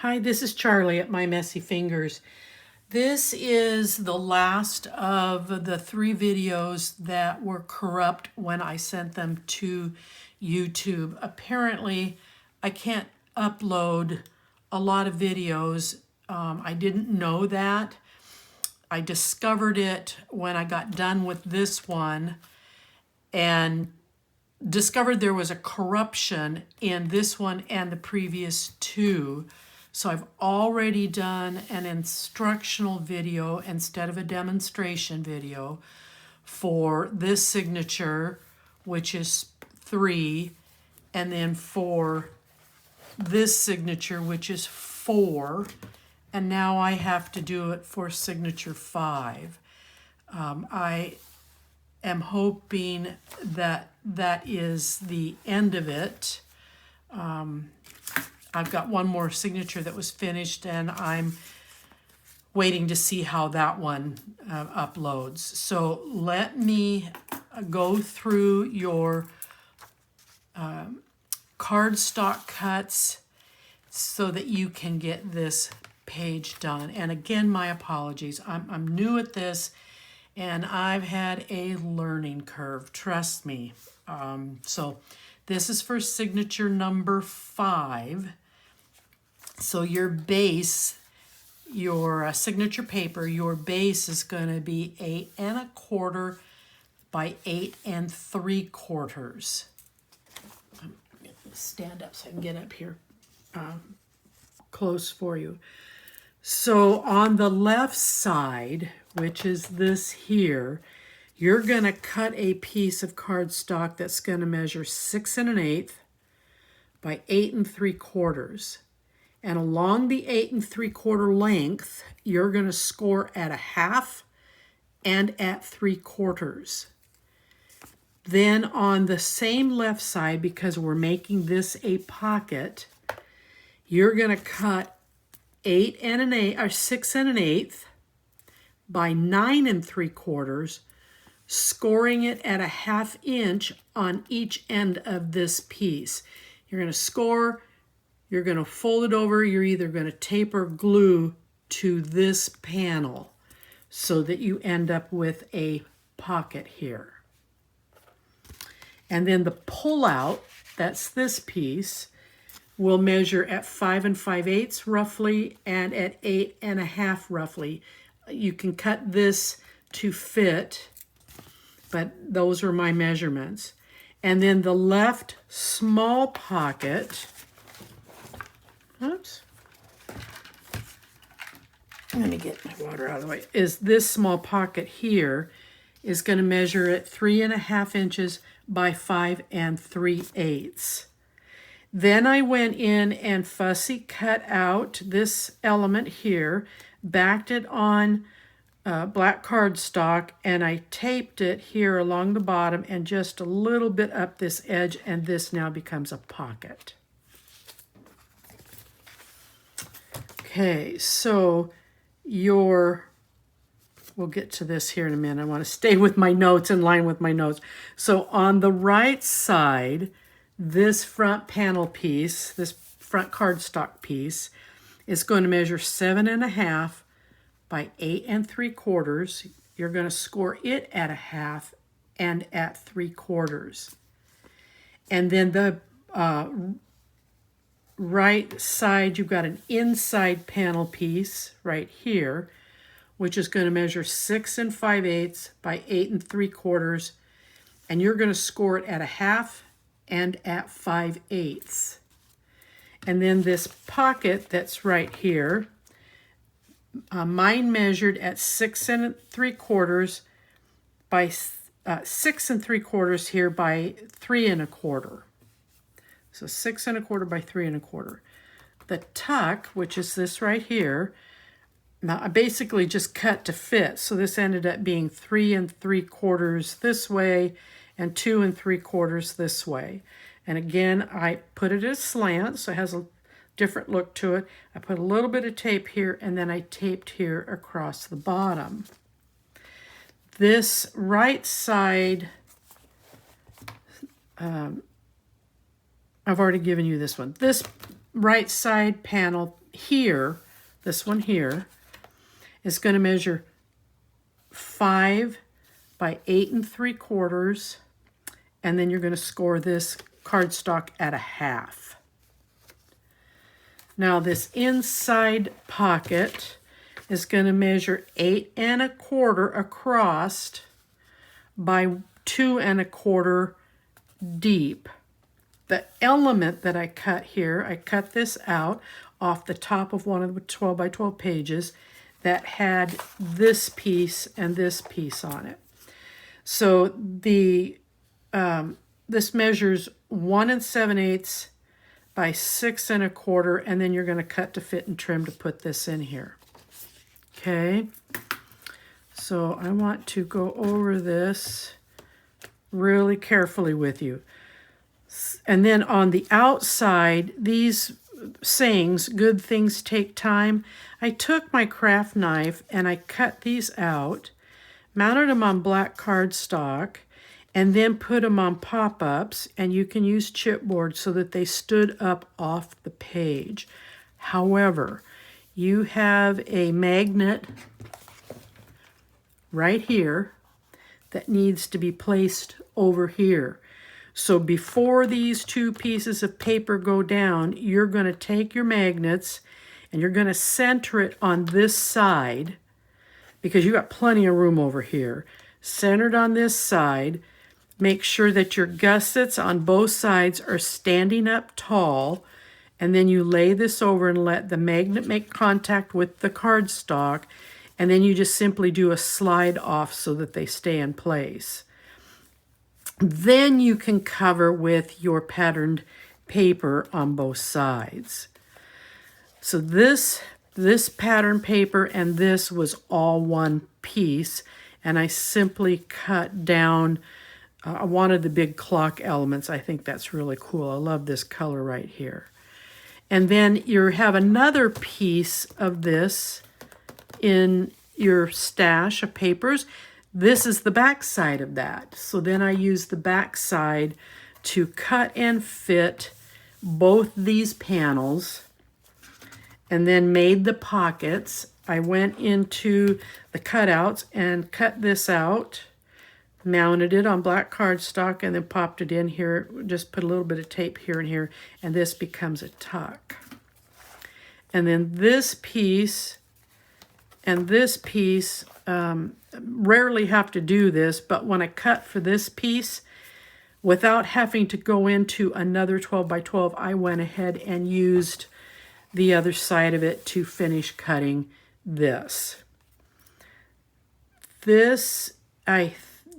Hi, this is Charlie at My Messy Fingers. This is the last of the 3 videos that were corrupt when I sent them to YouTube. Apparently, I can't upload a lot of videos. I didn't know that. I discovered it when I got done with this one and discovered there was a corruption in this one and the previous 2. So I've already done an instructional video instead of a demonstration video for this signature, which is 3, and then for this signature, which is 4, and now I have to do it for signature 5. I am hoping that that is the end of it. I've got one more signature that was finished, and I'm waiting to see how that one uploads. So let me go through your cardstock cuts so that you can get this page done. And again, my apologies. I'm new at this, and I've had a learning curve, trust me. So this is for signature number 5. So your base, your signature paper, your base is going to be 8 1/4 by 8 3/4. Stand up so I can get up here close for you. So on the left side, which is this here, you're going to cut a piece of cardstock that's going to measure 6 1/8 by 8 3/4. And along the 8 3/4 length, you're going to score at 1/2 and at 3/4. Then on the same left side, because we're making this a pocket, you're going to cut 6 1/8 by 9 3/4, scoring it at 1/2 inch on each end of this piece. You're going to score. You're going to fold it over. You're either going to tape or glue to this panel so that you end up with a pocket here. And then the pull-out, that's this piece, will measure at 5 5/8 roughly and at 8 1/2 roughly. You can cut this to fit, but those are my measurements. And then the left small pocket, oops, let me get my water out of the way, is this small pocket here is going to measure at 3 1/2 inches by 5 3/8. Then I went in and fussy cut out this element here, backed it on black cardstock, and I taped it here along the bottom and just a little bit up this edge, and this now becomes a pocket. Okay, so we'll get to this here in a minute. I want to stay with my notes, in line with my notes. So on the right side, this front panel piece, this front cardstock piece, is going to measure 7 1/2 by 8 3/4. You're going to score it at 1/2 and at 3/4. And then the right side, you've got an inside panel piece right here, which is going to measure 6 5/8 by 8 3/4, and you're going to score it at 1/2 and at 5/8. And then this pocket that's right here, mine measured at 6 3/4 by 6 3/4 here by 3 1/4. So 6 1/4 by 3 1/4. The tuck, which is this right here, now I basically just cut to fit. So this ended up being 3 3/4 this way and 2 3/4 this way. And again, I put it at a slant, so it has a different look to it. I put a little bit of tape here, and then I taped here across the bottom. This right side, I've already given you this one. This right side panel here, this one here, is going to measure 5 by 8 3/4, and then you're going to score this cardstock at 1/2. Now this inside pocket is going to measure 8 1/4 across by 2 1/4 deep. The element that I cut here, I cut this out off the top of one of the 12 by 12 pages that had this piece and this piece on it. So the this measures 1 7/8 by 6 1/4, and then you're going to cut to fit and trim to put this in here. Okay, so I want to go over this really carefully with you. And then on the outside, these sayings, good things take time, I took my craft knife and I cut these out, mounted them on black cardstock, and then put them on pop-ups, and you can use chipboard so that they stood up off the page. However, you have a magnet right here that needs to be placed over here. So before these two pieces of paper go down, you're going to take your magnets and you're going to center it on this side, because you got plenty of room over here. Centered on this side. Make sure that your gussets on both sides are standing up tall, and then you lay this over and let the magnet make contact with the cardstock, and then you just simply do a slide off so that they stay in place. Then you can cover with your patterned paper on both sides. So this pattern paper and this was all one piece, and I simply cut down. I wanted the big clock elements. I think that's really cool. I love this color right here. And then you have another piece of this in your stash of papers. This is the back side of that. So then I use the back side to cut and fit both these panels, and then made the pockets. I went into the cutouts and cut this out, mounted it on black cardstock, and then popped it in here. Just put a little bit of tape here and here, and this becomes a tuck. And then this piece and this piece, rarely have to do this, but when I cut for this piece, without having to go into another 12 by 12, I went ahead and used the other side of it to finish cutting this. This, I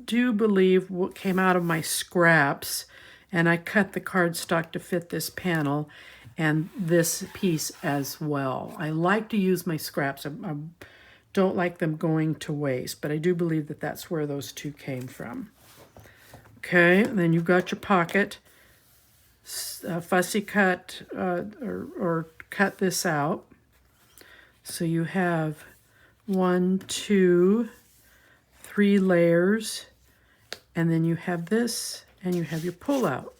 do believe, what came out of my scraps, and I cut the cardstock to fit this panel and this piece as well. I like to use my scraps. I don't like them going to waste, but I do believe that that's where those two came from. Okay, and then you've got your pocket. Fussy cut or cut this out. So you have 1, 2, 3 layers, and then you have this, and you have your pull-out.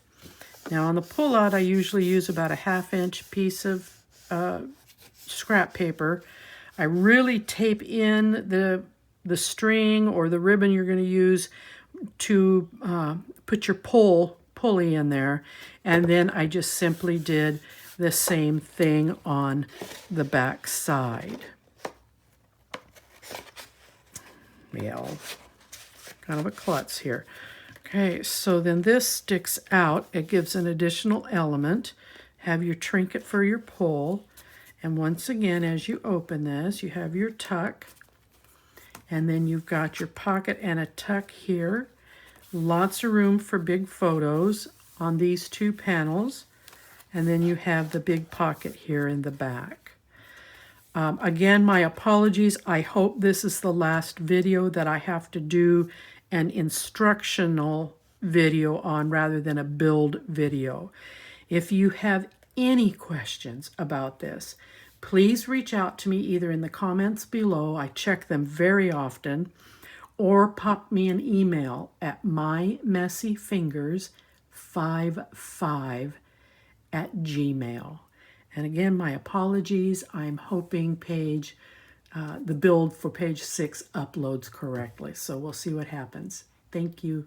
Now on the pull-out, I usually use about a 1/2 inch piece of scrap paper. I really tape in the string or the ribbon you're going to use to put your pulley in there, and then I just simply did the same thing on the back side. Yeah, kind of a klutz here. Okay, so then this sticks out. It gives an additional element. Have your trinket for your pull. And once again, as you open this, you have your tuck. And then you've got your pocket and a tuck here. Lots of room for big photos on these two panels. And then you have the big pocket here in the back. Again, my apologies. I hope this is the last video that I have to do an instructional video on rather than a build video. If you have any questions about this, please reach out to me either in the comments below. I check them very often, or pop me an email at mymessyfingers55@gmail.com. And again, my apologies. I'm hoping the build for page 6 uploads correctly. So we'll see what happens. Thank you.